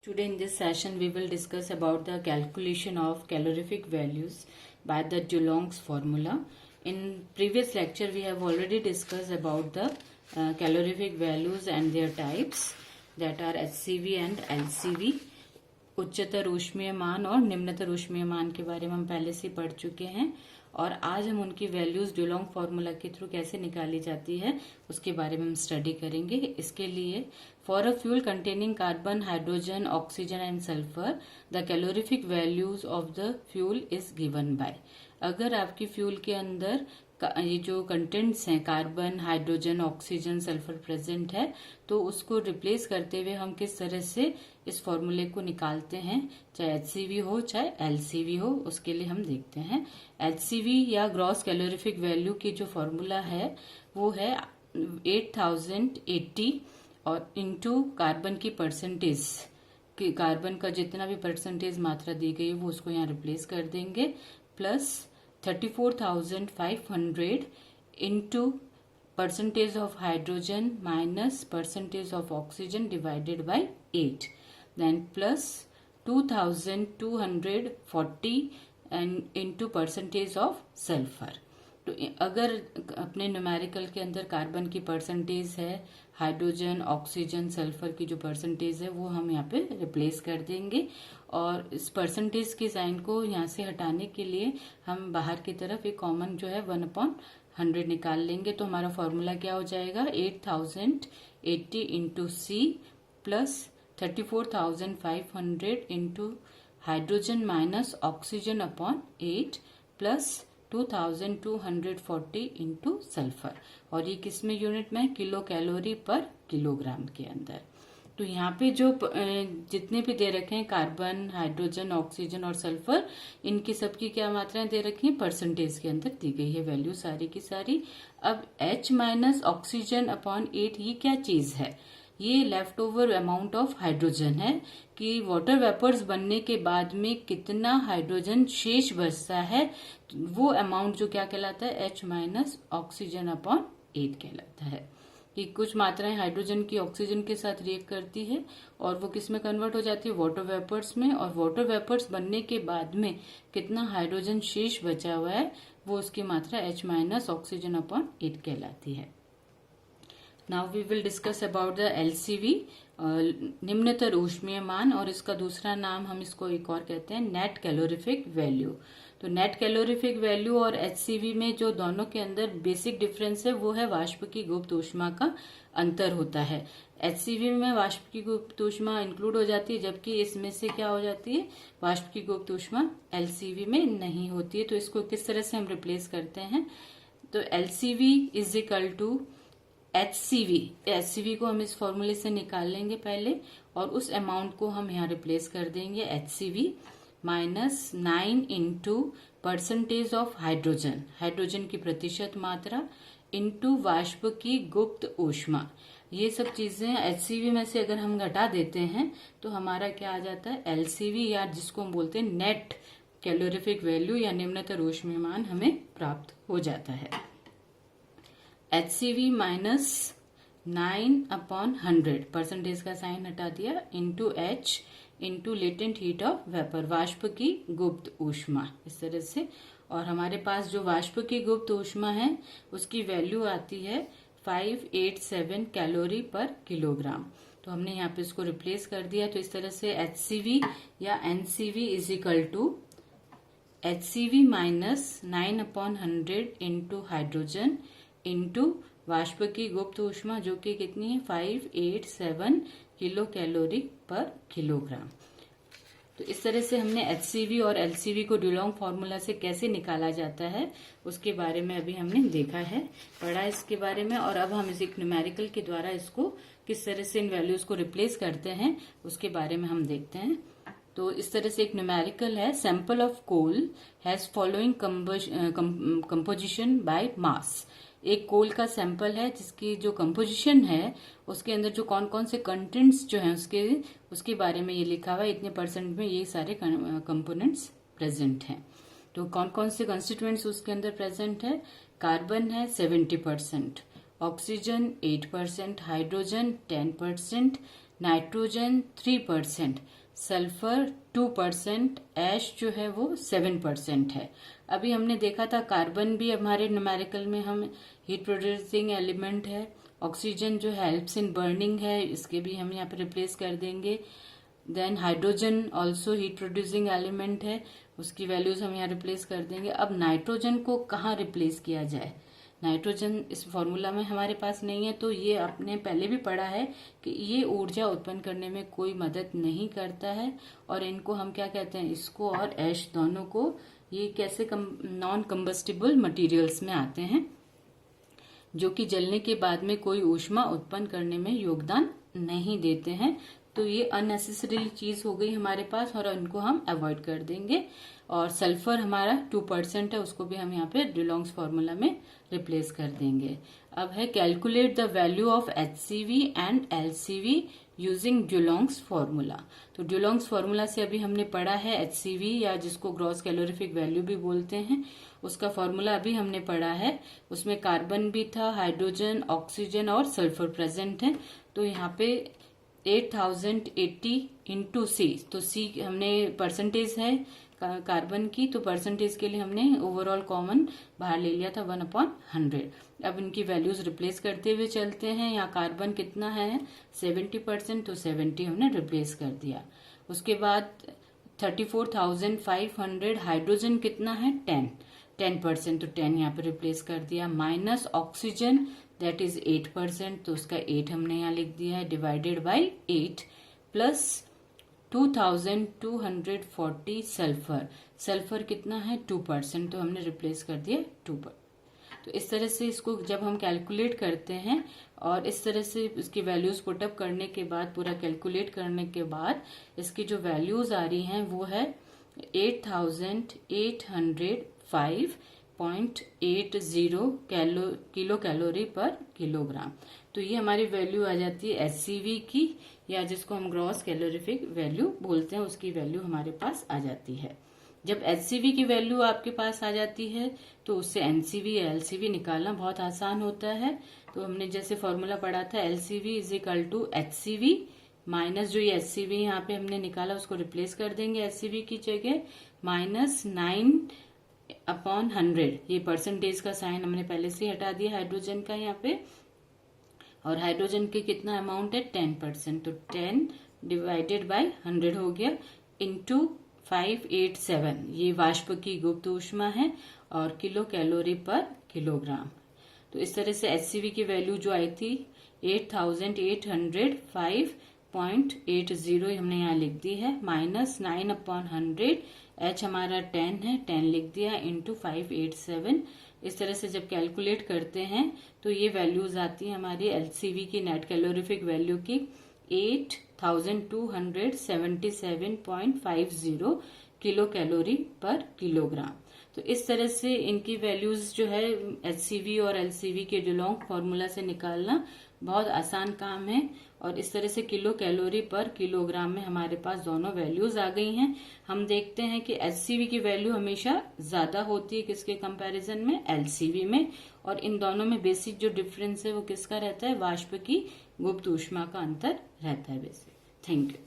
Today in this session we will discuss about the calculation of calorific values by the DeLong's formula. In previous lecture we have already discussed about the calorific values and their types, that are HCV and LCV. उच्चतर ऊष्मीय मान और निम्नतर ऊष्मीय मान के बारे में हम पहले से पढ़ चुके हैं और आज हम उनकी वैल्यूज डुलोंग फॉर्मूला के थ्रू कैसे निकाली जाती है उसके बारे में हम स्टडी करेंगे। इसके लिए for a fuel containing carbon, hydrogen, oxygen and sulphur the calorific values of the fuel is given by. अगर आपकी फ्यूल के अंदर ये जो कंटेंट्स हैं carbon, hydrogen, oxygen, sulphur present है तो उसको रिप्लेस करते हुए हम किस तरह से इस फॉर्मूले को निकालते हैं, चाहे HCV हो चाहे LCV हो, उसके लिए हम देखते हैं। HCV या ग्रॉस कैलोरीफिक वैल्यू की जो फॉर्मूला है वो है 8080 और इनटू कार्बन की परसेंटेज, कार्बन का जितना भी परसेंटेज मात्रा दी गई है वो उसको यहाँ रिप्लेस कर देंगे, plus 34,500 into percentage of hydrogen minus percentage of oxygen divided by 8, then plus 2,240 and into percentage of sulfur। तो अगर अपने न्यूमेरिकल के अंदर कार्बन की परसेंटेज है, हाइड्रोजन, ऑक्सीजन, सल्फर की जो परसेंटेज है वो हम यहाँ पे रिप्लेस कर देंगे और इस परसेंटेज के साइन को यहाँ से हटाने के लिए हम बाहर की तरफ एक कॉमन जो है 1/100 निकाल लेंगे। तो हमारा फॉर्मूला क्या हो जाएगा, 8080 into C plus 34,500 into hydrogen minus oxygen upon 8 plus 2240 into sulphur, और ये किस में यूनिट में, किलो कैलोरी पर किलोग्राम के अंदर। तो यहाँ पे जो जितने भी दे रखे हैं कार्बन, हाइड्रोजन, ऑक्सीजन और सल्फर, इनकी सबकी क्या मात्राएं दे रखी हैं, परसेंटेज के अंदर दी गई है वैल्यू सारी की सारी। अब H माइनस ऑक्सीजन अपॉन 8 ये क्या चीज है, ये left over amount of hydrogen है कि वाटर वेपर्स बनने के बाद में कितना हाइड्रोजन शेष बचता है, वो अमाउंट जो क्या कहलाता है, H माइनस ऑक्सीजन अपॉन 8 कहलाता है। कि कुछ मात्राएं हाइड्रोजन की ऑक्सीजन के साथ रिएक्ट करती है और वो किस में कन्वर्ट हो जाती है, वाटर वेपर्स में, और वाटर वेपर्स बनने के बाद में कितना हाइड्रोजन शेष बचा हुआ है वो उसकी मात्रा H माइनस ऑक्सीजन अपॉन 8 कहलाती है। Now we will discuss about the LCV, निम्नतर ऊष्मीय मान, और इसका दूसरा नाम हम इसको एक और कहते हैं नेट कैलोरीफिक वैल्यू। तो नेट कैलोरीफिक वैल्यू और HCV में जो दोनों के अंदर बेसिक डिफरेंस है वो है वाष्प की गुप्त ऊष्मा का अंतर होता है। HCV में वाष्प की गुप्त ऊष्मा इंक्लूड हो जाती है, जबकि इसमें से क्या हो जाती है, वाष्प की गुप्त ऊष्मा LCV में नहीं होती है। तो इसको किस तरह से हम रिप्लेस करते हैं, तो LCV is equal to HCV को हम इस फॉर्मूले से निकाल लेंगे पहले, और उस अमाउंट को हम यहाँ रिप्लेस कर देंगे HCV minus 9 into percentage of hydrogen, hydrogen की प्रतिशत मात्रा, इंटू वाष्प की गुप्त ऊष्मा। ये सब चीजें HCV में से अगर हम घटा देते हैं तो हमारा क्या आ जाता है, LCV, या जिसको हम बोलते हैं नेट कैलोरीफिक वैल्यू या निम्नतर ऊष्मीय मान हमें प्राप्त हो जाता है। HCV माइनस 9/100, परसेंटेज का साइन हटा दिया, into H into latent heat of vapour, वाष्प की गुप्त ऊष्मा, इस तरह से। और हमारे पास जो वाष्प की गुप्त ऊष्मा है उसकी वैल्यू आती है 587 कैलोरी पर किलोग्राम। तो हमने यहाँ पे इसको रिप्लेस कर दिया। तो इस तरह से HCV या NCV is equal to HCV minus 9/100 into hydrogen into वाष्प की गुप्त ऊष्मा जो कि कितनी है, 587 किलो कैलोरी पर किलोग्राम। तो इस तरह से हमने HCV और LCV को डुलोंग फॉर्मूला से कैसे निकाला जाता है उसके बारे में अभी हमने देखा है, पढ़ा इसके बारे में, और अब हम इस एक न्यूमेरिकल के द्वारा इसको किस तरह से इन वैल्यूज को रिप्लेस करते हैं उसके बारे में हम देखते हैं। तो इस तरह से एक न्यूमेरिकल है, sample of coal has following composition by mass. एक कोल का सैंपल है जिसकी जो कंपोजिशन है उसके अंदर जो कौन कौन से कंटेंट्स जो हैं उसके बारे में ये लिखा हुआ है, इतने परसेंट में ये सारे कंपोनेंट्स प्रेजेंट हैं। तो कौन कौन से कंस्टिट्यूएंट्स उसके अंदर प्रेजेंट है, कार्बन है 70%, ऑक्सीजन 8%, हाइड्रोजन 10%, नाइट्रोजन 3%, सल्फर 2%, ऐश जो है वो 7% है। अभी हमने देखा था कार्बन भी हमारे न्यूमेरिकल में हम हीट प्रोड्यूसिंग एलिमेंट है। ऑक्सीजन जो हेल्प्स इन बर्निंग है, इसके भी हम यहाँ पे रिप्लेस कर देंगे। Then hydrogen also heat producing element है, उसकी वैल्यूज हम यहाँ रिप्लेस कर देंगे। अब नाइट्रोजन को कहाँ रिप्लेस किया जाए? नाइट्रोजन इस फॉर्मूला में हमारे पास नहीं है, तो ये आपने पहले भी पढ़ा है कि ये ऊर्जा उत्पन्न करने में कोई मदद नहीं करता है। और इनको हम क्या कहते हैं, इसको और ऐश दोनों को, ये कैसे नॉन कंबस्टिबल मटेरियल्स में आते हैं, जो कि जलने के बाद में कोई ऊष्मा उत्पन्न करने में योगदान नहीं देते हैं। तो ये अननेसेसरी चीज हो गई हमारे पास, और इनको हम अवॉइड कर देंगे। और सल्फर हमारा 2% है, उसको भी हम यहाँ पे डुलोंग्स फॉर्मूला में रिप्लेस कर देंगे। अब है calculate the value of HCV and LCV using Dulong's formula. तो डुलोंग्स फॉर्मूला से अभी हमने पढ़ा है HCV, या जिसको ग्रॉस कैलोरीफिक वैल्यू भी बोलते हैं, उसका फॉर्मूला अभी हमने पढ़ा है। उसमें कार्बन भी था, हाइड्रोजन, ऑक्सीजन और सल्फर प्रेजेंट है। तो यहाँ पे 8080 इंटू C, तो C हमने परसेंटेज है कार्बन की, तो परसेंटेज के लिए हमने ओवरऑल कॉमन बाहर ले लिया था 1/100। अब इनकी वैल्यूज रिप्लेस करते हुए चलते हैं। यहाँ कार्बन कितना है 70%, तो 70 हमने रिप्लेस कर दिया। उसके बाद 34,500 हाइड्रोजन कितना है 10%, तो 10 यहाँ पे रिप्लेस कर दिया। माइनस ऑक्सीजन दैट इज 8%, तो उसका 8 हमने यहाँ लिख दिया है, डिवाइडेड बाय 8, प्लस 2240 सल्फर कितना है 2%, तो हमने रिप्लेस कर दिया 2%। तो इस तरह से इसको जब हम कैलकुलेट करते हैं, और इस तरह से इसकी वैल्यूज पुटअप करने के बाद, पूरा कैलकुलेट करने के बाद, इसकी जो वैल्यूज आ रही हैं वो है 8805.80 किलो कैलोरी पर किलोग्राम। तो ये हमारी वैल्यू आ जाती है HCV की, या जिसको हम ग्रॉस कैलोरीफिक वैल्यू बोलते हैं, उसकी वैल्यू हमारे पास आ जाती है। जब HCV की वैल्यू आपके पास आ जाती है, तो उससे NCV या LCV निकालना बहुत आसान होता है। तो हमने जैसे फॉर्मूला पढ़ा था, LCV is equal to HCV minus, जो ये HCV यहाँ पे हमने निकाला उसको रिप्लेस कर देंगे HCV की जगह, माइनस 9/100। ये परसेंटेज का साइन हमने पहले से हटा दिया हाइड्रोजन का यहाँ पे, और हाइड्रोजन के कितना अमाउंट है 10%, तो 10 डिवाइडेड बाय 100 हो गया, इंटू 587, ये वाष्प की गुप्त ऊष्मा है, और किलो कैलोरी पर किलोग्राम। तो इस तरह से HCV की वैल्यू जो आई थी 8805.80 हमने यहाँ लिख दी है, माइनस 9/100, H हमारा 10 है, 10 लिख दिया, इंटू 587। इस तरह से जब कैलकुलेट करते हैं तो ये वैल्यूज आती है हमारी LCV की नेट कैलोरीफिक वैल्यू की 8277.50 किलो कैलोरी पर किलोग्राम। तो इस तरह से इनकी वैल्यूज जो है HCV और LCV के डुलोंग फॉर्मूला से निकालना बहुत आसान काम है। और इस तरह से किलो कैलोरी पर किलोग्राम में हमारे पास दोनों वैल्यूज आ गई हैं। हम देखते हैं कि HCV की वैल्यू हमेशा ज्यादा होती है किसके कंपैरिजन में, LCV में। और इन दोनों में बेसिक जो डिफरेंस है वो किसका रहता है, वाष्प की गुप्त ऊष्मा का अंतर रहता है बेसिक। Thank you.